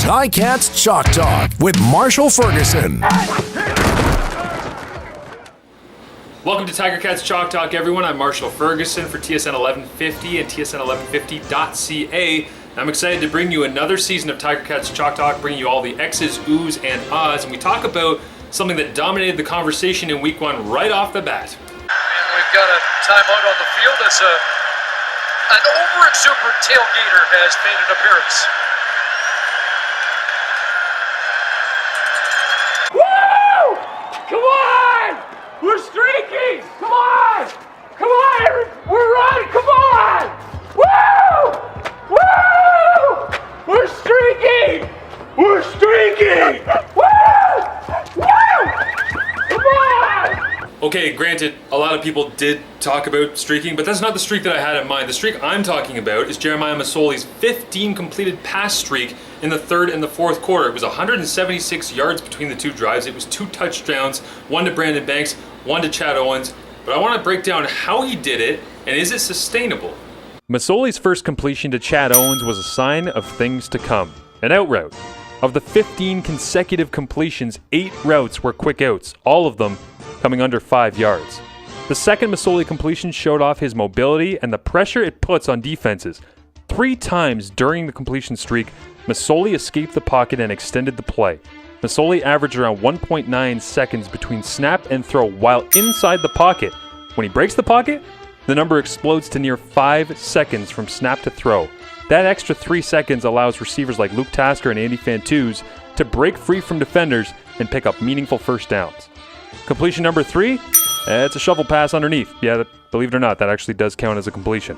Ticats Chalk Talk with Marshall Ferguson. Welcome to Tiger Cats Chalk Talk, everyone. I'm Marshall Ferguson for TSN 1150 and TSN1150.ca. I'm excited to bring you another season of Tiger Cats Chalk Talk, bringing you all the X's, O's, and ahs, and we talk about something that dominated the conversation in Week 1 right off the bat. And we've got a timeout on the field as an over-exuberant tailgater has made an appearance. Woo! Come on! We're streaking! Come on! Come on! We're running! Come on! Woo! Woo! We're streaking! We're streaking! Woo! Woo! Come on! Okay, granted, a lot of people did talk about streaking, but that's not the streak that I had in mind. The streak I'm talking about is Jeremiah Masoli's 15 completed pass streak in the third and the fourth quarter. It was 176 yards between the two drives. It was 2 touchdowns, one to Brandon Banks, one to Chad Owens. But I want to break down how he did it, and is it sustainable? Masoli's first completion to Chad Owens was a sign of things to come. An out route. Of the 15 consecutive completions, 8 routes were quick outs, all of them coming under 5 yards. The second Masoli completion showed off his mobility and the pressure it puts on defenses. 3 times during the completion streak, Masoli escaped the pocket and extended the play. Masoli averaged around 1.9 seconds between snap and throw while inside the pocket. When he breaks the pocket, the number explodes to near 5 seconds from snap to throw. That extra 3 seconds allows receivers like Luke Tasker and Andy Fantuz to break free from defenders and pick up meaningful first downs. Completion number 3, it's a shovel pass underneath. Yeah, believe it or not, that actually does count as a completion.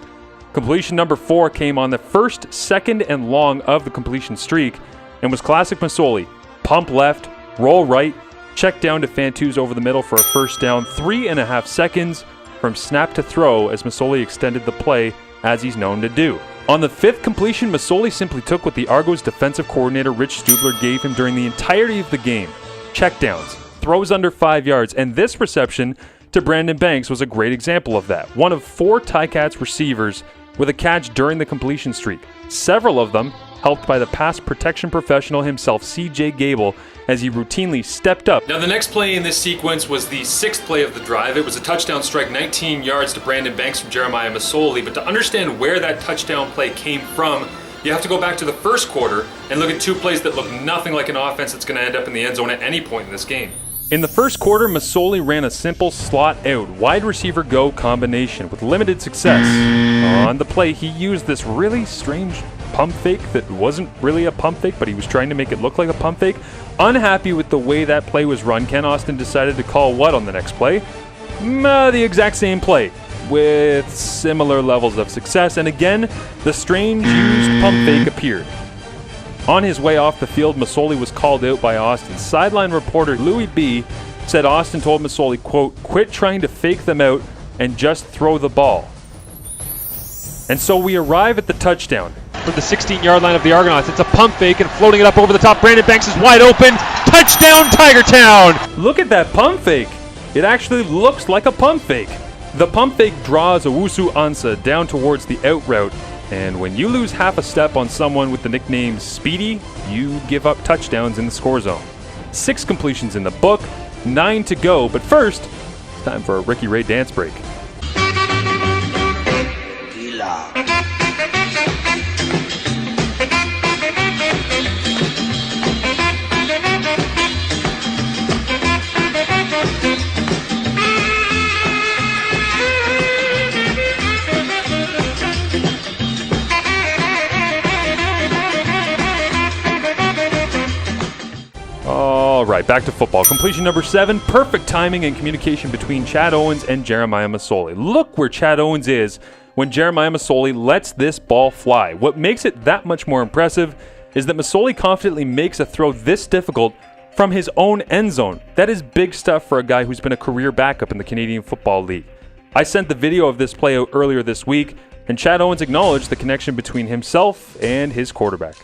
Completion number 4 came on the first, second, and long of the completion streak and was classic Masoli. Pump left, roll right, check down to Fantuz over the middle for a first down, 3.5 seconds from snap to throw as Masoli extended the play as he's known to do. On the 5th completion, Masoli simply took what the Argos defensive coordinator Rich Stubler gave him during the entirety of the game. Checkdowns, throws under 5 yards, and this reception to Brandon Banks was a great example of that. One of 4 Ticats receivers with a catch during the completion streak. Several of them helped by the pass protection professional himself, C.J. Gable, as he routinely stepped up. Now the next play in this sequence was the 6th play of the drive. It was a touchdown strike, 19 yards to Brandon Banks from Jeremiah Masoli, but to understand where that touchdown play came from, you have to go back to the first quarter and look at 2 plays that look nothing like an offense that's going to end up in the end zone at any point in this game. In the first quarter, Masoli ran a simple slot out, wide receiver go combination with limited success. On the play, he used this really strange pump fake that wasn't really a pump fake, but he was trying to make it look like a pump fake. Unhappy with the way that play was run, Ken Austin decided to call what on the next play? The exact same play, with similar levels of success, and again, the strange used pump fake appeared. On his way off the field, Masoli was called out by Austin. Sideline reporter Louis B. said Austin told Masoli, quote, "Quit trying to fake them out and just throw the ball." And so we arrive at the touchdown. From the 16-yard line of the Argonauts, it's a pump fake and floating it up over the top. Brandon Banks is wide open. Touchdown, Tiger Town! Look at that pump fake. It actually looks like a pump fake. The pump fake draws Owusu Ansah down towards the out route. And when you lose half a step on someone with the nickname Speedy, you give up touchdowns in the score zone. 6 completions in the book, 9 to go, but first, it's time for a Ricky Ray dance break. All right, back to football. Completion number 7, perfect timing and communication between Chad Owens and Jeremiah Masoli. Look where Chad Owens is when Jeremiah Masoli lets this ball fly. What makes it that much more impressive is that Masoli confidently makes a throw this difficult from his own end zone. That is big stuff for a guy who's been a career backup in the Canadian Football League. I sent the video of this play out earlier this week, and Chad Owens acknowledged the connection between himself and his quarterback.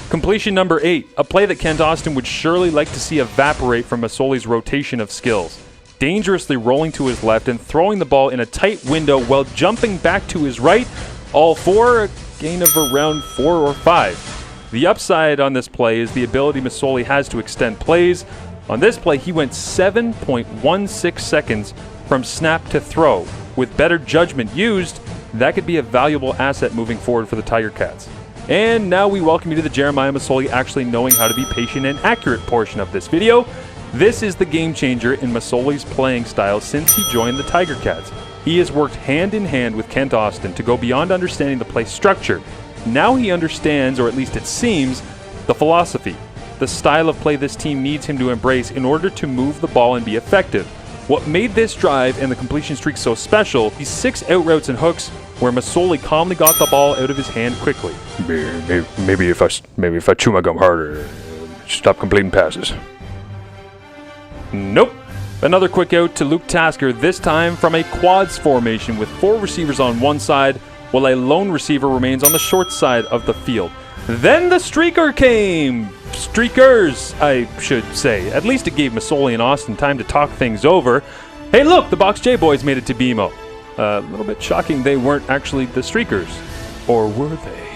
Completion number 8, a play that Kent Austin would surely like to see evaporate from Masoli's rotation of skills. Dangerously rolling to his left and throwing the ball in a tight window while jumping back to his right, all for a gain of around 4 or 5. The upside on this play is the ability Masoli has to extend plays. On this play, he went 7.16 seconds from snap to throw. With better judgment used, that could be a valuable asset moving forward for the Tiger Cats. And now we welcome you to the Jeremiah Masoli actually knowing how to be patient and accurate portion of this video. This is the game changer in Masoli's playing style since he joined the Tiger Cats. He has worked hand in hand with Kent Austin to go beyond understanding the play structure. Now he understands, or at least it seems, the philosophy, the style of play this team needs him to embrace in order to move the ball and be effective. What made this drive and the completion streak so special, these 6 out routes and hooks where Masoli calmly got the ball out of his hand quickly. Maybe if I chew my gum harder, stop completing passes. Nope. Another quick out to Luke Tasker, this time from a quads formation with 4 receivers on one side, while a lone receiver remains on the short side of the field. Then the streaker came! Streakers, I should say. At least it gave Masoli and Austin time to talk things over. Hey look, the Box J boys made it to BMO. A little bit shocking they weren't actually the streakers. Or were they?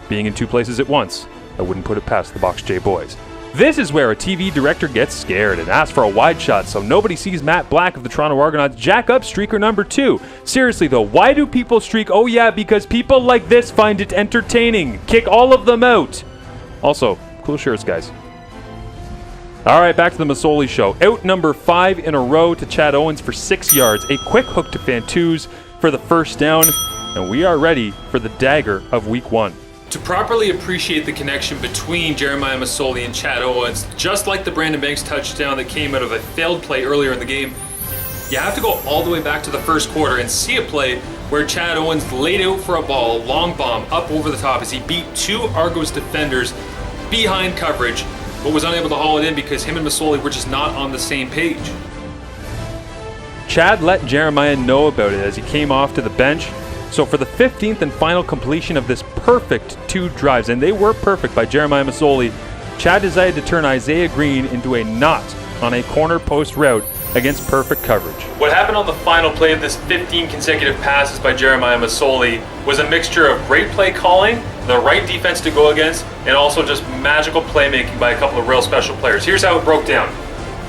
Being in 2 places at once, I wouldn't put it past the Box J boys. This is where a TV director gets scared and asks for a wide shot so nobody sees Matt Black of the Toronto Argonauts jack up streaker number 2. Seriously though, why do people streak? Oh yeah, because people like this find it entertaining. Kick all of them out. Also, cool shirts, guys. Alright, back to the Masoli show. Out number 5 in a row to Chad Owens for 6 yards. A quick hook to Fantuz for the first down. And we are ready for the dagger of week 1. To properly appreciate the connection between Jeremiah Masoli and Chad Owens, just like the Brandon Banks touchdown that came out of a failed play earlier in the game, you have to go all the way back to the first quarter and see a play where Chad Owens laid out for a ball, long bomb, up over the top as he beat 2 Argos defenders behind coverage, but was unable to haul it in because him and Masoli were just not on the same page. Chad let Jeremiah know about it as he came off to the bench. So for the 15th and final completion of this perfect 2 drives, and they were perfect by Jeremiah Masoli, Chad decided to turn Isaiah Green into a knot on a corner post route against perfect coverage. What happened on the final play of this 15 consecutive passes by Jeremiah Masoli was a mixture of great play calling, the right defense to go against, and also just magical playmaking by a couple of real special players. Here's how it broke down.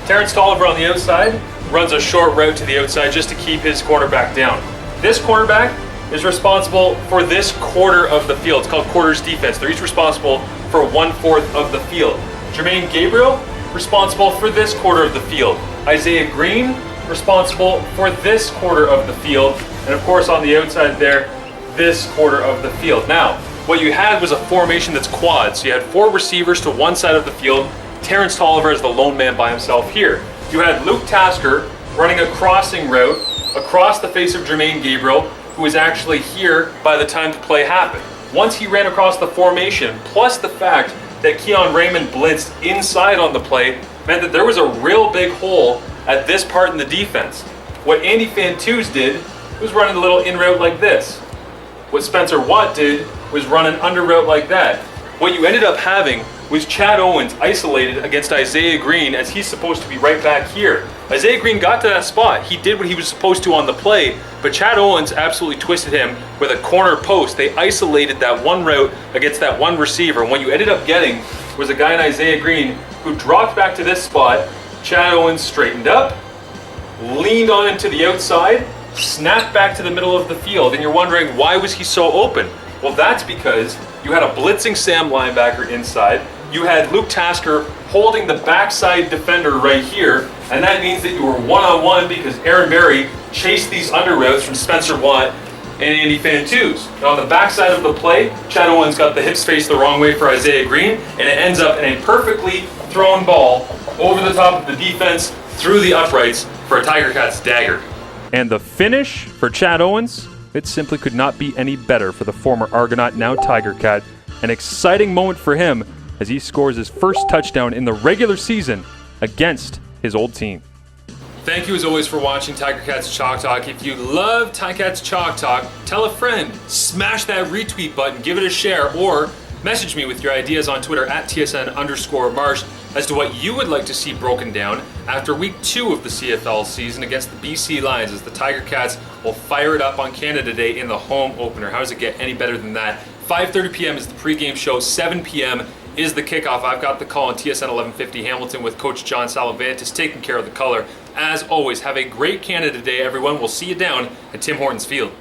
Terrence Tolliver on the outside runs a short route to the outside just to keep his cornerback down. This cornerback is responsible for this quarter of the field. It's called quarters defense. They're each responsible for 1/4 of the field. Jermaine Gabriel, responsible for this quarter of the field. Isaiah Green, responsible for this quarter of the field. And of course on the outside there, this quarter of the field. Now, what you had was a formation that's quad. So you had 4 receivers to one side of the field. Terrence Tolliver is the lone man by himself here. You had Luke Tasker running a crossing route across the face of Jermaine Gabriel, who was actually here by the time the play happened. Once he ran across the formation, plus the fact that Keon Raymond blitzed inside on the play, meant that there was a real big hole at this part in the defense. What Andy Fantuz did was running a little in route like this. What Spencer Watt did was run an under route like that. What you ended up having was Chad Owens isolated against Isaiah Green as he's supposed to be right back here. Isaiah Green got to that spot. He did what he was supposed to on the play, but Chad Owens absolutely twisted him with a corner post. They isolated that one route against that one receiver. And what you ended up getting was a guy in Isaiah Green who dropped back to this spot. Chad Owens straightened up, leaned on into the outside, snapped back to the middle of the field. And you're wondering, why was he so open? Well, that's because you had a blitzing Sam linebacker inside. You had Luke Tasker holding the backside defender right here, and that means that you were one-on-one because Aaron Berry chased these under routes from Spencer Watt and Andy Fantuz. Now on the backside of the play, Chad Owens got the hips faced the wrong way for Isaiah Green, and it ends up in a perfectly thrown ball over the top of the defense through the uprights for a Tiger Cats dagger. And the finish for Chad Owens, it simply could not be any better for the former Argonaut, now Tiger Cat. An exciting moment for him as he scores his first touchdown in the regular season against his old team. Thank you as always for watching Tiger Cats Chalk Talk. If you love Tiger Cats Chalk Talk, tell a friend, smash that retweet button, give it a share, or message me with your ideas on Twitter at TSN_Marsh as to what you would like to see broken down after week 2 of the CFL season against the BC Lions as the Tiger Cats will fire it up on Canada Day in the home opener. How does it get any better than that? 5:30 p.m. is the pregame show. 7 p.m. is the kickoff. I've got the call on TSN 1150 Hamilton with Coach John Salavantis taking care of the color. As always, have a great Canada Day, everyone. We'll see you down at Tim Hortons Field.